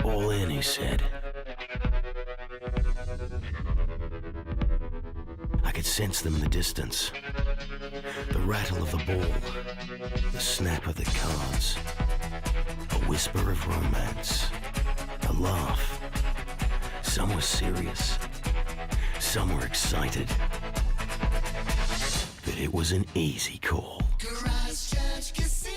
All in, he said. I could sense them in the distance. The rattle of the ball, the snap of the cards, a whisper of romance, a laugh. Some were serious, some were excited. But it was an easy call. Christchurch Casino.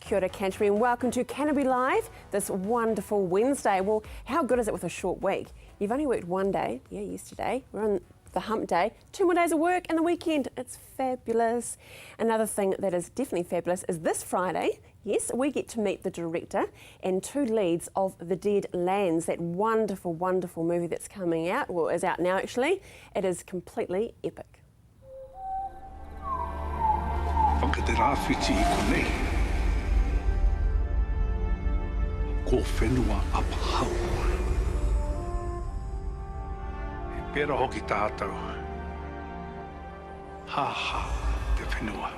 Kia ora, Canterbury, and welcome to Canterbury Live this wonderful Wednesday. Well, how good is it with a short week? You've only worked one day, yesterday. We're on the hump day, 2 more days of work and the weekend. It's fabulous. Another thing that is definitely fabulous is this Friday, yes, we get to meet the director and 2 leads of The Dead Lands, that wonderful, wonderful movie that's coming out, well, is out now actually. It is completely epic. Ko whenua apahau. E pera hoki tātou. Ha te whenua.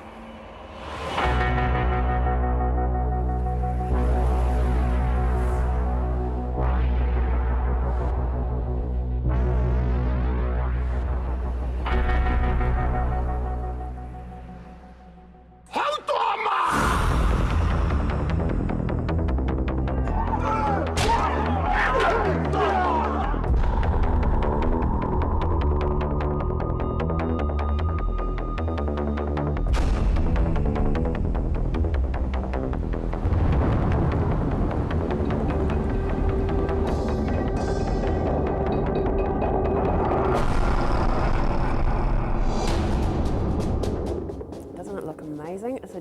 It's a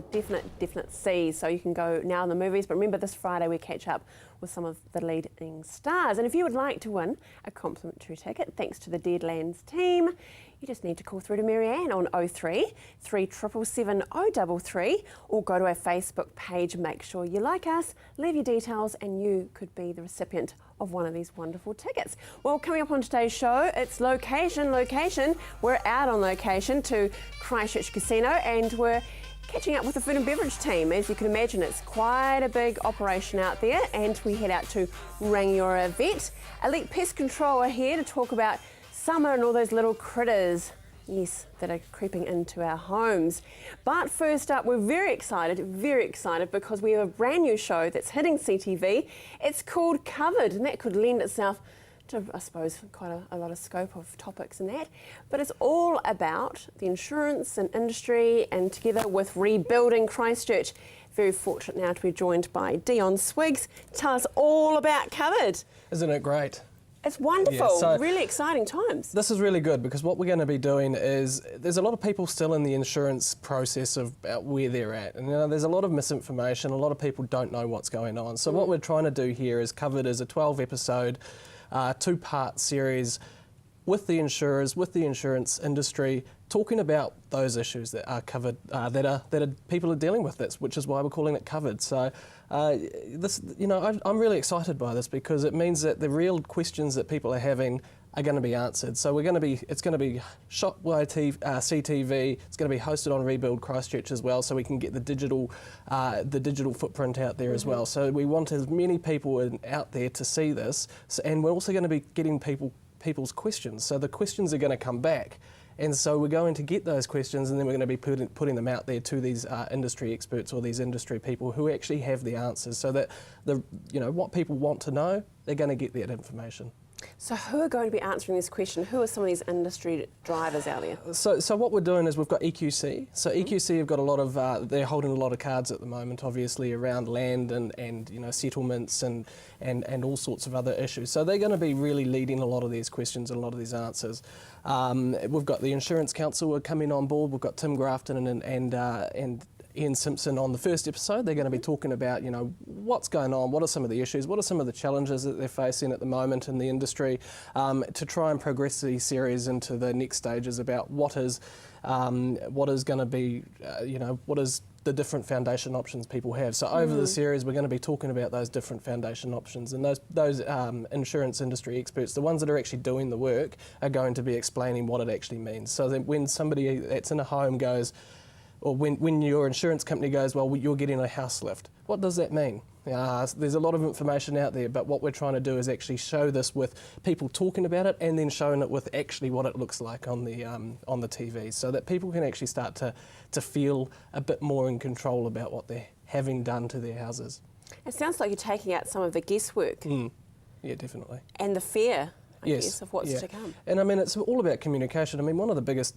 definite see, so you can go now in the movies, but remember this Friday we catch up with some of the leading stars. And if you would like to win a complimentary ticket thanks to the Deadlands team, you just need to call through to Marianne on 03 3777 033 or go to our Facebook page. Make sure you like us, leave your details, and you could be the recipient of one of these wonderful tickets. Well, coming up on today's show, it's location. We're out on location to Christchurch Casino and we're catching up with the food and beverage team. As you can imagine, it's quite a big operation out there, and we head out to Rangiora Vet. Elite Pest Control are here to talk about summer and all those little critters, yes, that are creeping into our homes. But first up, we're very excited because we have a brand new show that's hitting CTV. It's called Covered, and that could lend itself to, I suppose, quite a lot of scope of topics in that. But it's all about the insurance and industry, and together with rebuilding Christchurch. Very fortunate now to be joined by Dion Swiggs. Tell us all about Covered. Isn't it great? It's wonderful, Yeah, so really exciting times. This is really good because what we're going to be doing is, there's a lot of people still in the insurance process of where they're at. And there's a lot of misinformation, a lot of people don't know what's going on. So what we're trying to do here is Covered as a 12-episode, 2-part series with the insurers, with the insurance industry, talking about those issues that are covered, that people are dealing with this, which is why we're calling it Covered. So I'm really excited by this because it means that the real questions that people are having are going to be answered. So it's going to be shot by CTV. It's going to be hosted on Rebuild Christchurch as well, so we can get the digital footprint out there as well. So we want as many people out there to see this, and we're also going to be getting people's questions. So the questions are going to come back. And so we're going to get those questions, and then we're going to be putting them out there to these industry experts or these industry people who actually have the answers, so that what people want to know, they're going to get that information. So who are going to be answering this question? Who are some of these industry drivers out there? So what we're doing is we've got EQC. So EQC have got a lot of, they're holding a lot of cards at the moment, obviously, around land and settlements and all sorts of other issues. So they're going to be really leading a lot of these questions and a lot of these answers. We've got the Insurance Council are coming on board. We've got Tim Grafton and Ian Simpson on the first episode. They're going to be talking about, what's going on, what are some of the issues, what are some of the challenges that they're facing at the moment in the industry, to try and progress these series into the next stages about what is going to be, what is the different foundation options people have. So over the series, we're going to be talking about those different foundation options, and those insurance industry experts, the ones that are actually doing the work, are going to be explaining what it actually means. So that when somebody that's in a home goes, or when your insurance company goes, well, you're getting a house lift, what does that mean? There's a lot of information out there, but what we're trying to do is actually show this with people talking about it, and then showing it with actually what it looks like on the TV, so that people can actually start to feel a bit more in control about what they're having done to their houses. It sounds like you're taking out some of the guesswork. Yeah, definitely. And the fear, I Yes, guess, of what's yeah. to come. And I mean, it's all about communication. I mean, one of the biggest,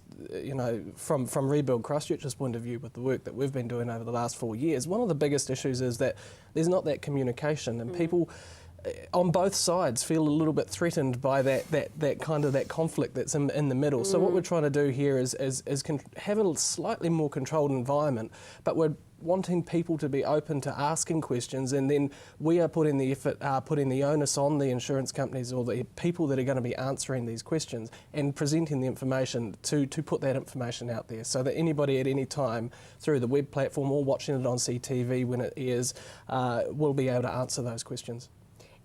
from Rebuild Christchurch's point of view with the work that we've been doing over the last 4 years, one of the biggest issues is that there's not that communication, and people on both sides feel a little bit threatened by that kind of that conflict that's in the middle. So what we're trying to do here is have a slightly more controlled environment, but we're wanting people to be open to asking questions, and then we are putting the effort, putting the onus on the insurance companies or the people that are going to be answering these questions and presenting the information to put that information out there, so that anybody at any time through the web platform or watching it on CTV when it airs will be able to answer those questions.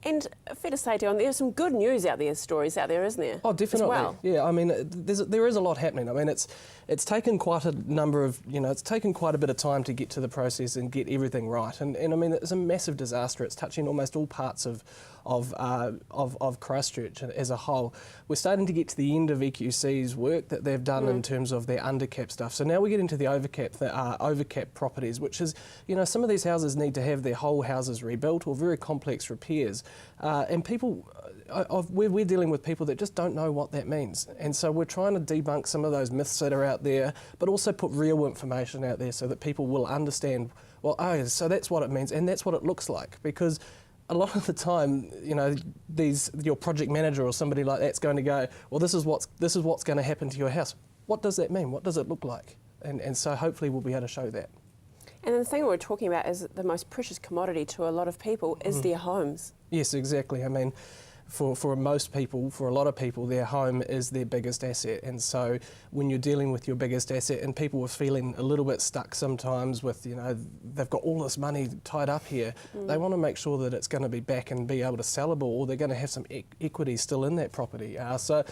And fair to say, Dion, there's some good news out there, stories out there, isn't there? Oh, definitely. As well. Yeah, I mean, there is a lot happening. I mean, it's taken quite a number of, it's taken quite a bit of time to get to the process and get everything right. And I mean, it's a massive disaster. It's touching almost all parts of Christchurch as a whole. We're starting to get to the end of EQC's work that they've done in terms of their undercap stuff. So now we get into the overcap properties, which is, some of these houses need to have their whole houses rebuilt or very complex repairs. And people, we're dealing with people that just don't know what that means. And so we're trying to debunk some of those myths that are out there, but also put real information out there so that people will understand, well, oh, so that's what it means and that's what it looks like. Because a lot of the time, your project manager or somebody like that's going to go, well, this is what's going to happen to your house. What does that mean? What does it look like? And so hopefully we'll be able to show that. And the thing we're talking about is the most precious commodity to a lot of people is their homes. Yes, exactly. I mean, for most people, for a lot of people, their home is their biggest asset. And so when you're dealing with your biggest asset and people are feeling a little bit stuck sometimes with, they've got all this money tied up here, they want to make sure that it's going to be back and be able to sellable, or they're going to have some equity still in that property. So,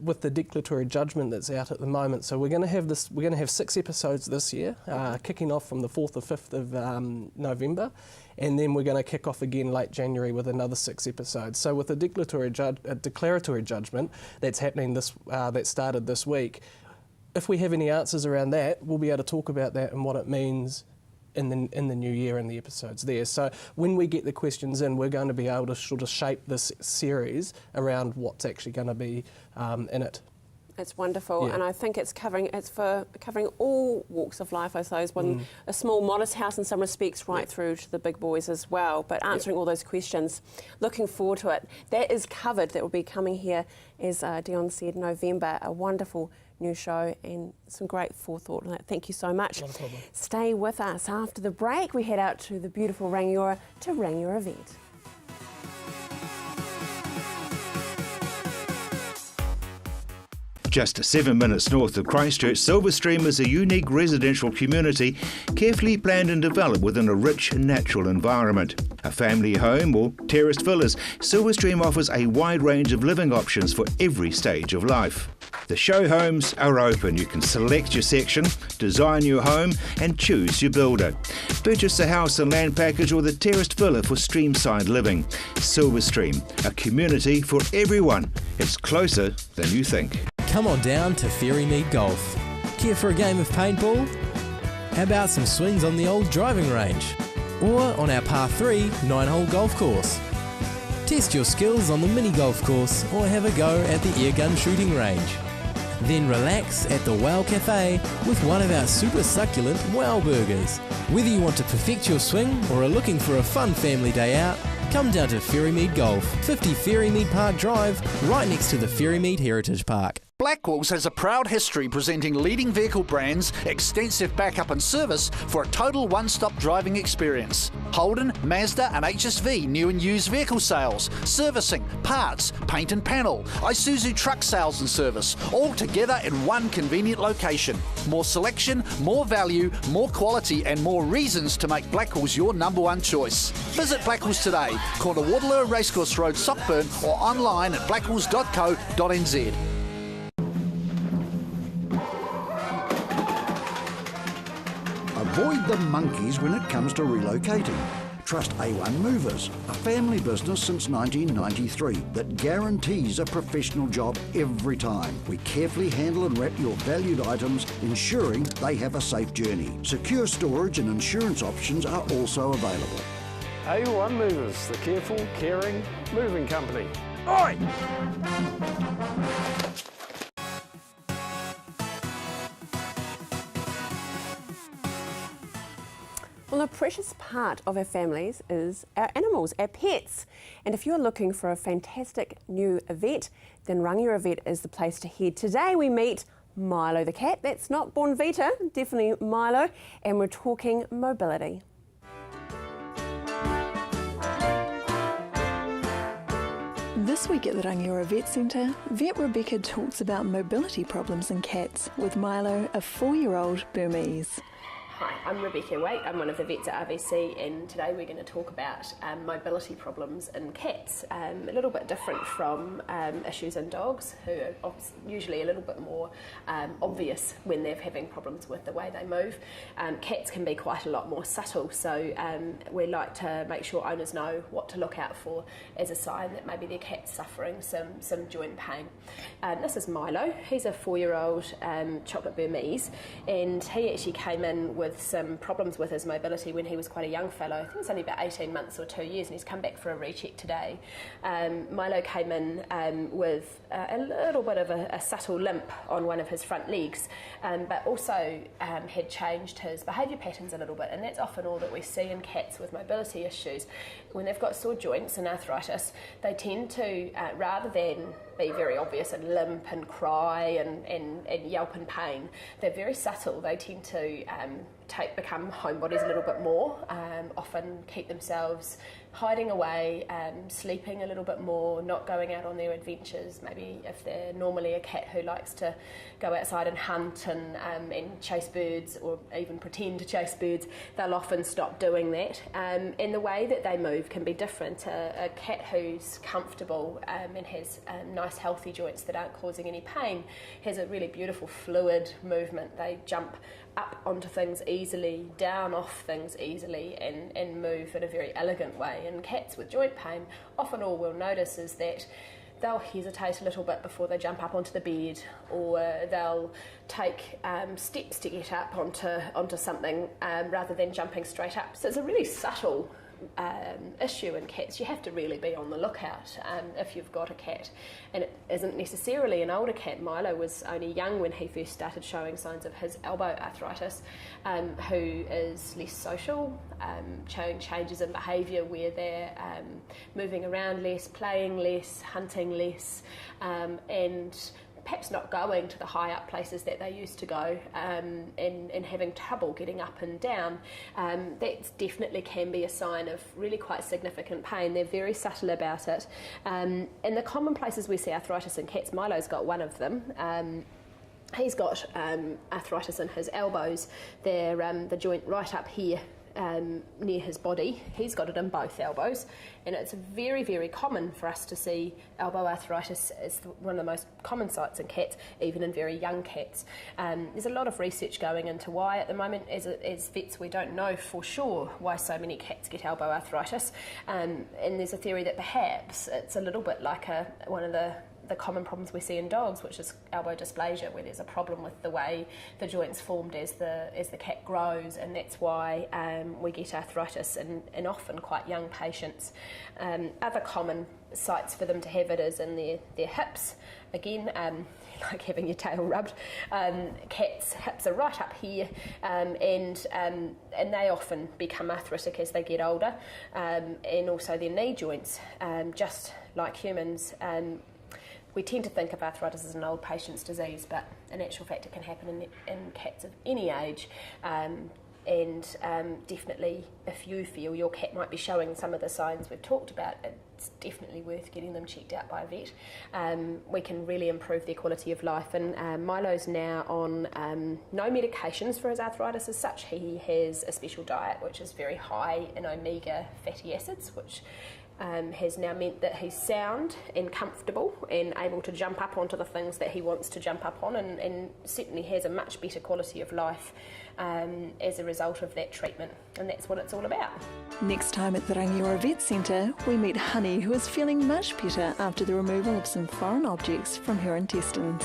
with the declaratory judgment that's out at the moment, so we're going to have 6 episodes this year, kicking off from the 4th or 5th of November. And then we're going to kick off again late January with another 6 episodes. So with a declaratory judgment that's happening that started this week, if we have any answers around that, we'll be able to talk about that and what it means in the new year and the episodes there. So when we get the questions in, we're going to be able to sort of shape this series around what's actually going to be in it. It's wonderful, Yeah. and I think it's covering all walks of life, I suppose. A small, modest house in some respects, right through to the big boys as well. But answering all those questions, looking forward to it. That is covered. That will be coming here, as Dion said, November. A wonderful new show and some great forethought on that. Thank you so much. Not a problem. Stay with us. After the break, we head out to the beautiful Rangiora to Rangiora event. Just 7 minutes north of Christchurch, Silverstream is a unique residential community carefully planned and developed within a rich natural environment. A family home or terraced villas, Silverstream offers a wide range of living options for every stage of life. The show homes are open. You can select your section, design your home and choose your builder. Purchase the house and land package or the terraced villa for streamside living. Silverstream, a community for everyone. It's closer than you think. Come on down to Ferrymead Golf. Care for a game of paintball? How about some swings on the old driving range? Or on our par 3 9-hole golf course? Test your skills on the mini golf course or have a go at the airgun shooting range. Then relax at the Wow Cafe with one of our super succulent Wow Burgers. Whether you want to perfect your swing or are looking for a fun family day out, come down to Ferrymead Golf, 50 Ferrymead Park Drive, right next to the Ferrymead Heritage Park. Blackwells has a proud history presenting leading vehicle brands, extensive backup and service for a total one-stop driving experience. Holden, Mazda and HSV new and used vehicle sales, servicing, parts, paint and panel, Isuzu truck sales and service, all together in one convenient location. More selection, more value, more quality and more reasons to make Blackwells your number one choice. Visit Blackwells today, corner Waterloo Racecourse Road, Sockburn, or online at blackwells.co.nz. Avoid the monkeys when it comes to relocating. Trust A1 Movers, a family business since 1993 that guarantees a professional job every time. We carefully handle and wrap your valued items, ensuring they have a safe journey. Secure storage and insurance options are also available. A1 Movers, the careful, caring moving company. Oi! Well, a precious part of our families is our animals, our pets. And if you're looking for a fantastic new vet, then Rangiora Vet is the place to head. Today we meet Milo the cat. That's not Bonvita, definitely Milo. And we're talking mobility. This week at the Rangiora Vet Centre, Vet Rebecca talks about mobility problems in cats with Milo, a 4-year-old Burmese. Hi, I'm Rebecca Waite. I'm one of the vets at RVC, and today we're going to talk about mobility problems in cats. A little bit different from issues in dogs, who are usually a little bit more obvious when they're having problems with the way they move. Cats can be quite a lot more subtle, so we like to make sure owners know what to look out for as a sign that maybe their cat's suffering some joint pain. This is Milo. He's a 4-year-old chocolate Burmese, and he actually came in with some problems with his mobility when he was quite a young fellow. I think it's only about 18 months or 2 years, and he's come back for a recheck today. Milo came in with a little bit of a subtle limp on one of his front legs, but also had changed his behaviour patterns a little bit, and that's often all that we see in cats with mobility issues. When they've got sore joints and arthritis, they tend to, rather than be very obvious and limp and cry and yelp in pain, they're very subtle. They tend to become homebodies a little bit more, often keep themselves hiding away, sleeping a little bit more, not going out on their adventures. Maybe if they're normally a cat who likes to go outside and hunt and chase birds, or even pretend to chase birds, they'll often stop doing that. And the way that they move can be different. A cat who's comfortable and has nice healthy joints that aren't causing any pain has a really beautiful fluid movement. They jump up onto things easily, down off things easily, and move in a very elegant way. And cats with joint pain, often all we'll notice is that they'll hesitate a little bit before they jump up onto the bed, or they'll take steps to get up onto something rather than jumping straight up. So it's a really subtle issue in cats. You have to really be on the lookout if you've got a cat, and it isn't necessarily an older cat. Milo was only young when he first started showing signs of his elbow arthritis, who is less social, showing changes in behaviour where they're moving around less, playing less, hunting less, and perhaps not going to the high up places that they used to go, and having trouble getting up and down. That definitely can be a sign of really quite significant pain. They're very subtle about it. In the common places we see arthritis in cats, Milo's got one of them. He's got arthritis in his elbows. They're the joint right up here, near his body. He's got it in both elbows, and it's very, very common for us to see elbow arthritis as one of the most common sights in cats, even in very young cats. There's a lot of research going into why. At the moment, as vets, we don't know for sure why so many cats get elbow arthritis, and there's a theory that perhaps it's a little bit like one of the common problems we see in dogs, which is elbow dysplasia, where there's a problem with the way the joints formed as the cat grows, and that's why we get arthritis in often quite young patients. Other common sites for them to have it is in their hips. Again, like having your tail rubbed. Cats' hips are right up here, and they often become arthritic as they get older, and also their knee joints, just like humans. we tend to think of arthritis as an old patient's disease, but in actual fact it can happen in cats of any age. Definitely, if you feel your cat might be showing some of the signs we've talked about, it's definitely worth getting them checked out by a vet. We can really improve their quality of life, and Milo's now on no medications for his arthritis as such. He has a special diet which is very high in omega fatty acids, which has now meant that he's sound and comfortable and able to jump up onto the things that he wants to jump up on, and certainly has a much better quality of life as a result of that treatment, and that's what it's all about. Next time at the Rangiora Vet Centre, we meet Honey, who is feeling much better after the removal of some foreign objects from her intestines.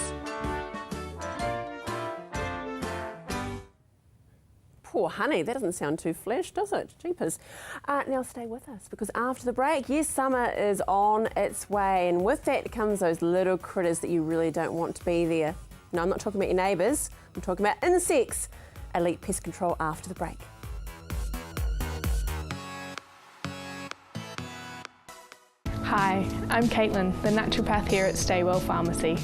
Poor Honey, that doesn't sound too flesh, does it? Jeepers. Now stay with us, because after the break, yes, summer is on its way, and with that comes those little critters that you really don't want to be there. No, I'm not talking about your neighbours, I'm talking about insects. Elite Pest Control after the break. Hi, I'm Caitlin, the naturopath here at Staywell Pharmacy.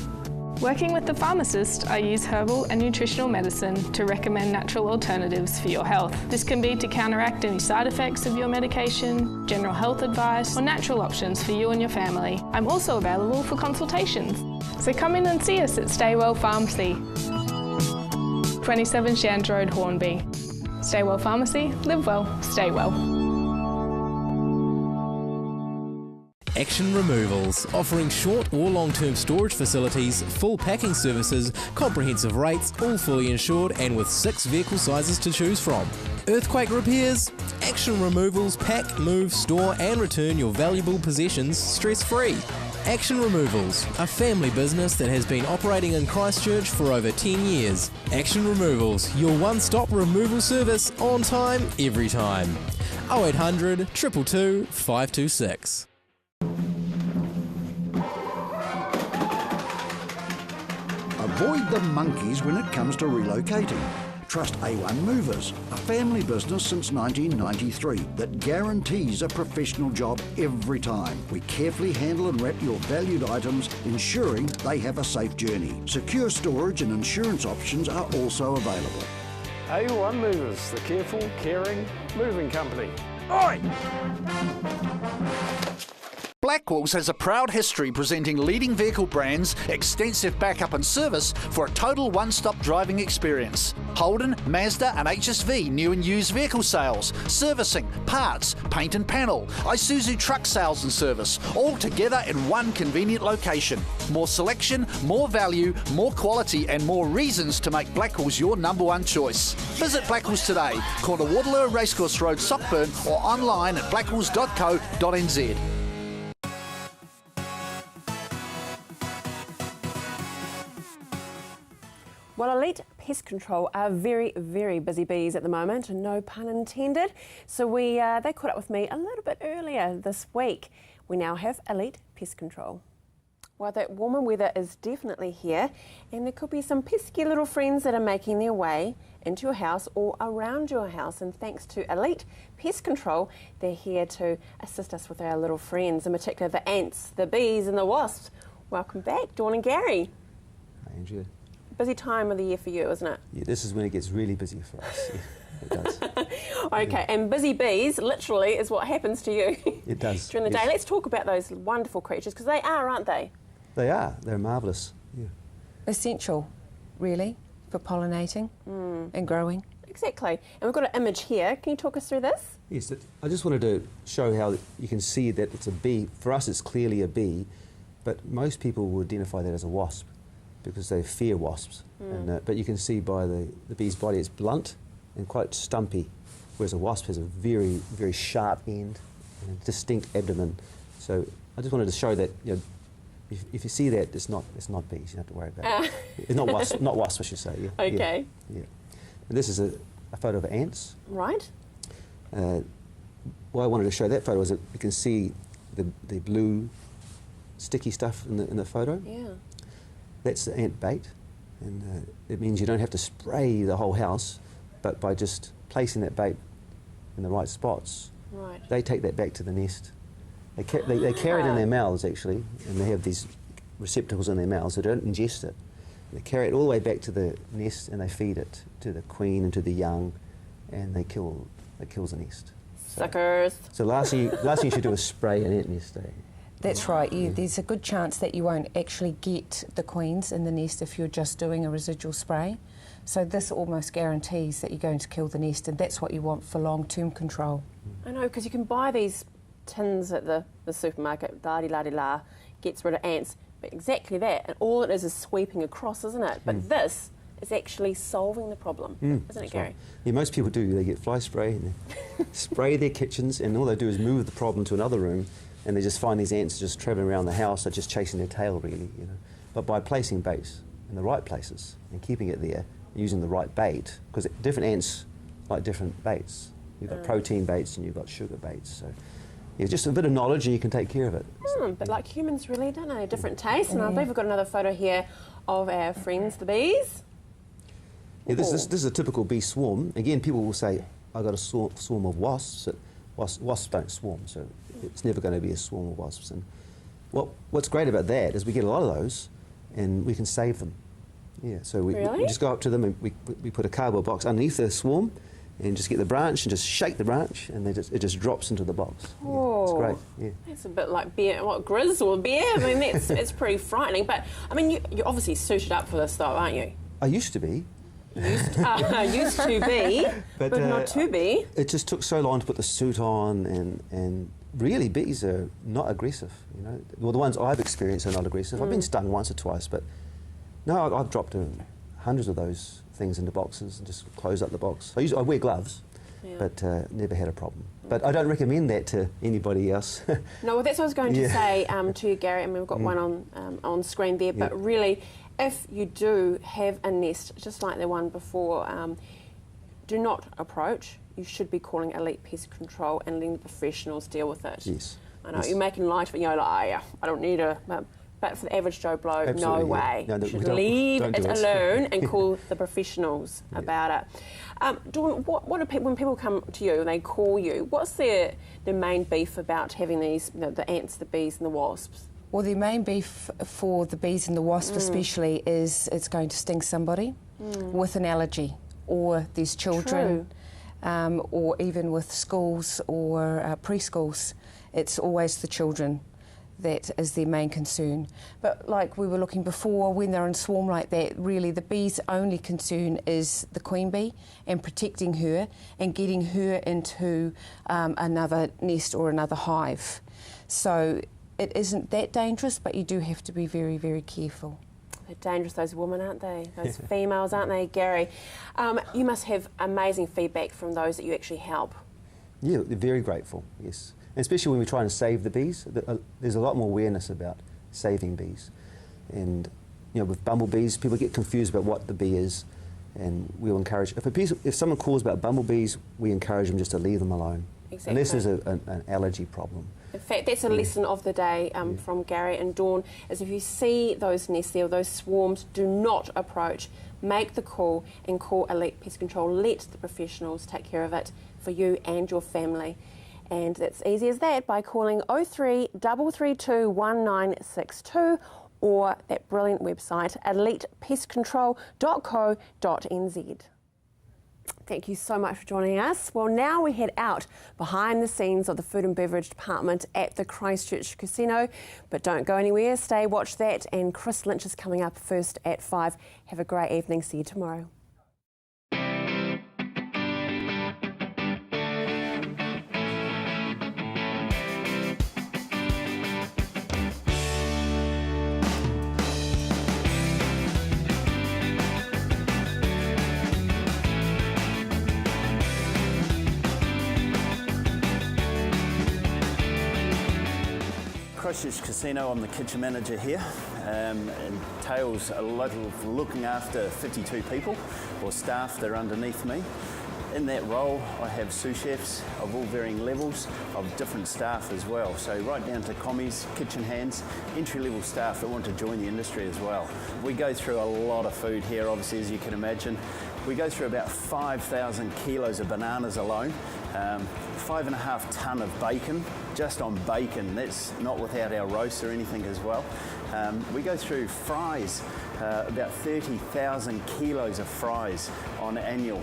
Working with the pharmacist, I use herbal and nutritional medicine to recommend natural alternatives for your health. This can be to counteract any side effects of your medication, general health advice, or natural options for you and your family. I'm also available for consultations. So come in and see us at Staywell Pharmacy, 27 Shands Road, Hornby. Staywell Pharmacy, live well, stay well. Action Removals, offering short or long-term storage facilities, full packing services, comprehensive rates, all fully insured and with 6 vehicle sizes to choose from. Earthquake repairs? Action Removals pack, move, store and return your valuable possessions stress-free. Action Removals, a family business that has been operating in Christchurch for over 10 years. Action Removals, your one-stop removal service on time, every time. 0800 222 526. Avoid the monkeys when it comes to relocating. Trust A1 Movers, a family business since 1993 that guarantees a professional job every time. We carefully handle and wrap your valued items, ensuring they have a safe journey. Secure storage and insurance options are also available. A1 Movers, the careful, caring, moving company. Oi! Blackwell's has a proud history presenting leading vehicle brands, extensive backup and service for a total one-stop driving experience. Holden, Mazda and HSV new and used vehicle sales, servicing, parts, paint and panel, Isuzu truck sales and service, all together in one convenient location. More selection, more value, more quality and more reasons to make Blackwell's your number one choice. Visit Blackwell's today, corner Waterloo Racecourse Road, Sockburn, or online at blackwells.co.nz. Well, Elite Pest Control are very, very busy bees at the moment, and no pun intended. So they caught up with me a little bit earlier this week. We now have Elite Pest Control. Well, that warmer weather is definitely here, and there could be some pesky little friends that are making their way into your house or around your house. And thanks to Elite Pest Control, they're here to assist us with our little friends, in particular the ants, the bees and the wasps. Welcome back, Dawn and Gary. Hi, Andrea. Busy time of the year for you, isn't it? Yeah, this is when it gets really busy for us. Yeah, it does. Okay, and busy bees literally is what happens to you. It does. During the yes. day. Let's talk about those wonderful creatures, because they are, aren't they? They are. They're marvellous. Yeah. Essential, really, for pollinating and growing. Exactly. And we've got an image here. Can you talk us through this? Yes, I just wanted to show how you can see that it's a bee. For us, it's clearly a bee, but most people will identify that as a wasp, because they fear wasps. But you can see by the bee's body, it's blunt and quite stumpy, whereas a wasp has a very, very sharp end and a distinct abdomen. So I just wanted to show that, you know, if you see that, it's not bees. You don't have to worry about it. It's not wasp, I should say. Yeah. Okay. Yeah. And this is a photo of ants. Right. Why I wanted to show that photo is that you can see the blue sticky stuff in the photo. Yeah. That's the ant bait, and it means you don't have to spray the whole house, but by just placing that bait in the right spots, right. They take that back to the nest. They carry it in their mouths, actually, and they have these receptacles in their mouths, they don't ingest it. They carry it all the way back to the nest and they feed it to the queen and to the young, and it kills the nest. Suckers. So last thing you should do is spray an ant nest. That's right. There's a good chance that you won't actually get the queens in the nest if you're just doing a residual spray. So this almost guarantees that you're going to kill the nest, and that's what you want for long-term control. I know, because you can buy these tins at the supermarket, la-di-la-di-la, gets rid of ants, but exactly that, and all it is sweeping across, isn't it? But this is actually solving the problem, isn't it, Gary? Right. Yeah, most people do. They get fly spray and they spray their kitchens, and all they do is move the problem to another room, and they just find these ants just travelling around the house, they're just chasing their tail, really, you know. But by placing baits in the right places and keeping it there, using the right bait, because different ants like different baits. You've got protein baits and you've got sugar baits. So yeah, just a bit of knowledge and you can take care of it. But like humans really, don't they? Different tastes. And I believe we've got another photo here of our friends, the bees. Yeah, this is a typical bee swarm. Again, people will say, I've got a swarm of wasps. Wasps don't swarm, so it's never going to be a swarm of wasps. And what's great about that is we get a lot of those and we can save them. Yeah, so we just go up to them and we put a cardboard box underneath the swarm and just get the branch and just shake the branch and it just drops into the box. Yeah, it's great. Yeah. It's a bit like bear, grizz or bear. I mean, it's pretty frightening. But I mean, you're obviously suited up for this, though, aren't you? I used to be. Used to be, but not to be. It just took so long to put the suit on, and really bees are not aggressive. You know, well, the ones I've experienced are not aggressive. I've been stung once or twice, but no, I've dropped hundreds of those things into boxes and just close up the box. I wear gloves, but never had a problem. But I don't recommend that to anybody else. No, well, that's what I was going to say to you, Gary. I mean, we've got one on screen there, but really, if you do have a nest, just like the one before, do not approach. You should be calling Elite Pest Control and letting the professionals deal with it. Yes. I know, you're making light of it, like, oh, yeah, I don't need a... But for the average Joe Blow, no way. No, you should leave it alone and call the professionals about it. Dawn, what do people, when people come to you and they call you, what's their main beef about having these, the ants, the bees and the wasps? Well, the main beef for the bees and the wasps especially is it's going to sting somebody with an allergy, or there's children, or even with schools or preschools. It's always the children that is their main concern. But like we were looking before, when they're in swarm like that, really the bee's only concern is the queen bee and protecting her and getting her into another nest or another hive. So it isn't that dangerous, but you do have to be very, very careful. They're dangerous, those women, aren't they? Those females, aren't they, Gary? You must have amazing feedback from those that you actually help. Yeah, they're very grateful, yes. And especially when we're trying to save the bees, there's a lot more awareness about saving bees. And with bumblebees, people get confused about what the bee is, and we'll encourage, if someone calls about bumblebees, we encourage them just to leave them alone. Exactly. Unless there's an allergy problem. In fact, that's a lesson of the day from Gary and Dawn, is if you see those nests there, those swarms, do not approach. Make the call and call Elite Pest Control. Let the professionals take care of it for you and your family. And it's easy as that by calling 03 332 1962 or that brilliant website elitepestcontrol.co.nz. Thank you so much for joining us. Well, now we head out behind the scenes of the food and beverage department at the Christchurch Casino. But don't go anywhere, stay, watch that. And Chris Lynch is coming up first at 5. Have a great evening. See you tomorrow. Christchurch Casino, I'm the kitchen manager here. Entails a lot of looking after 52 people or staff that are underneath me. In that role, I have sous chefs of all varying levels, of different staff as well. So right down to commies, kitchen hands, entry-level staff that want to join the industry as well. We go through a lot of food here, obviously, as you can imagine. We go through about 5,000 kilos of bananas alone, 5.5 tonne of bacon, just on bacon. That's not without our roast or anything as well. We go through fries, about 30,000 kilos of fries on annual,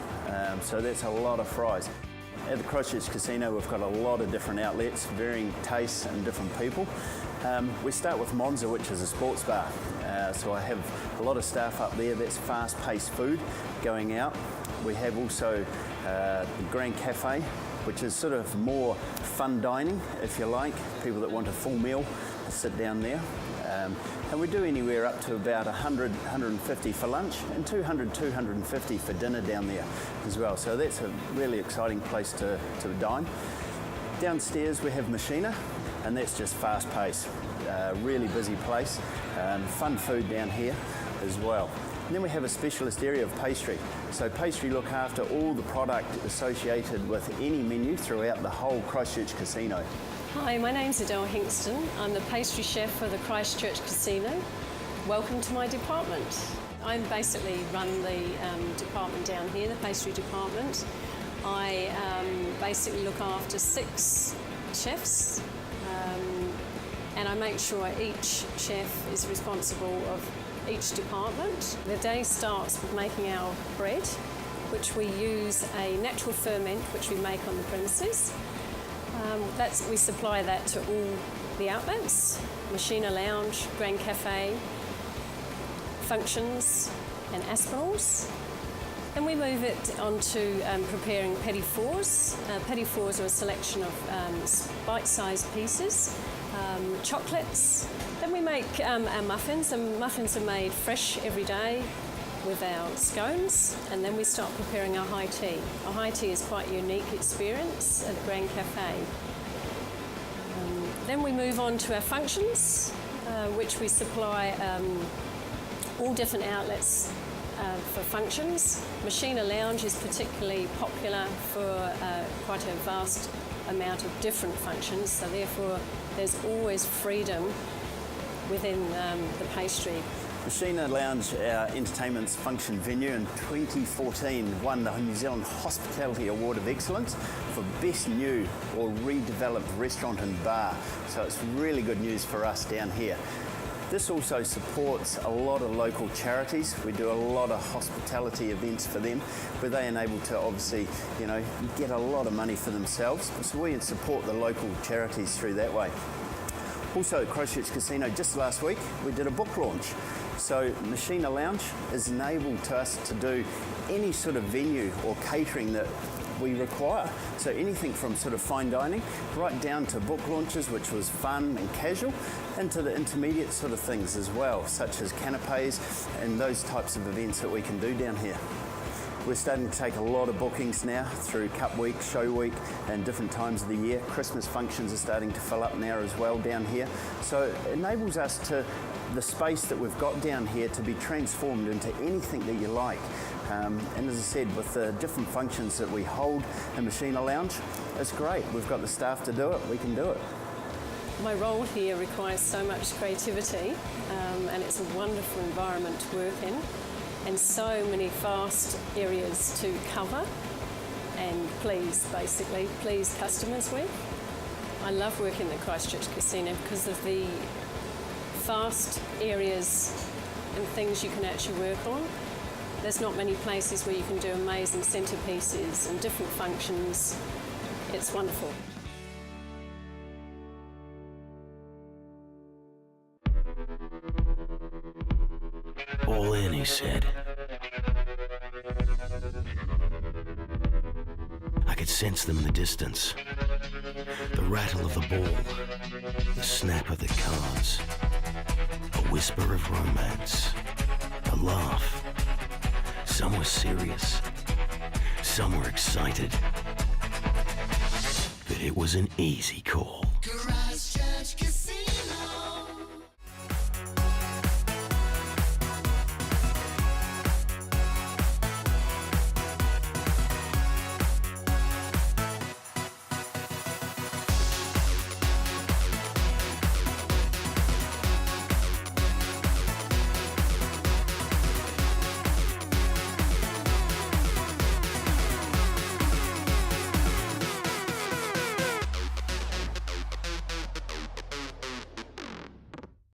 so that's a lot of fries. At the Christchurch Casino, we've got a lot of different outlets, varying tastes and different people. We start with Monza, which is a sports bar. So I have a lot of staff up there. That's fast-paced food going out. We have also the Grand Cafe, which is sort of more fun dining, if you like. People that want a full meal sit down there. And we do anywhere up to about 100, 150 for lunch and 200, 250 for dinner down there as well. So that's a really exciting place to dine. Downstairs we have Machina, and that's just fast paced, really busy place. Fun food down here as well. And then we have a specialist area of pastry. So pastry look after all the product associated with any menu throughout the whole Christchurch Casino. Hi, my name's Adele Hinkston. I'm the pastry chef for the Christchurch Casino. Welcome to my department. I basically run the department down here, the pastry department. I basically look after 6 chefs and I make sure each chef is responsible of each department. The day starts with making our bread, which we use a natural ferment which we make on the premises. We supply that to all the outlets, Machina Lounge, Grand Cafe, Functions and Aspinalls. Then we move it on to preparing petit fours. Petit fours are a selection of bite-sized pieces, chocolates. Then we make our muffins, and muffins are made fresh every day with our scones, and then we start preparing our high tea. Our high tea is quite a unique experience at the Grand Cafe. Then we move on to our functions, which we supply all different outlets for functions. Machina Lounge is particularly popular for quite a vast amount of different functions, so therefore there's always freedom within the pastry. Machina Lounge, our entertainment's function venue, in 2014 won the New Zealand Hospitality Award of Excellence for Best New or Redeveloped Restaurant and Bar. So it's really good news for us down here. This also supports a lot of local charities. We do a lot of hospitality events for them where they enable to obviously, get a lot of money for themselves. So we support the local charities through that way. Also at Christchurch Casino, just last week, we did a book launch. So Machina Lounge is enabled to us to do any sort of venue or catering that we require. So anything from sort of fine dining right down to book launches, which was fun and casual, into the intermediate sort of things as well, such as canapes and those types of events that we can do down here. We're starting to take a lot of bookings now through Cup Week, Show Week and different times of the year. Christmas functions are starting to fill up now as well down here. So it enables us to, the space that we've got down here, to be transformed into anything that you like. And as I said, with the different functions that we hold in Machina Lounge, it's great. We've got the staff to do it, we can do it. My role here requires so much creativity and it's a wonderful environment to work in, and so many vast areas to cover and please customers with. I love working at the Christchurch Casino because of the vast areas and things you can actually work on. There's not many places where you can do amazing centerpieces and different functions. It's wonderful. All in, he said. I could sense them in the distance. The rattle of the ball, the snap of the cards, a whisper of romance, a laugh. Some were serious, some were excited. But it was an easy call.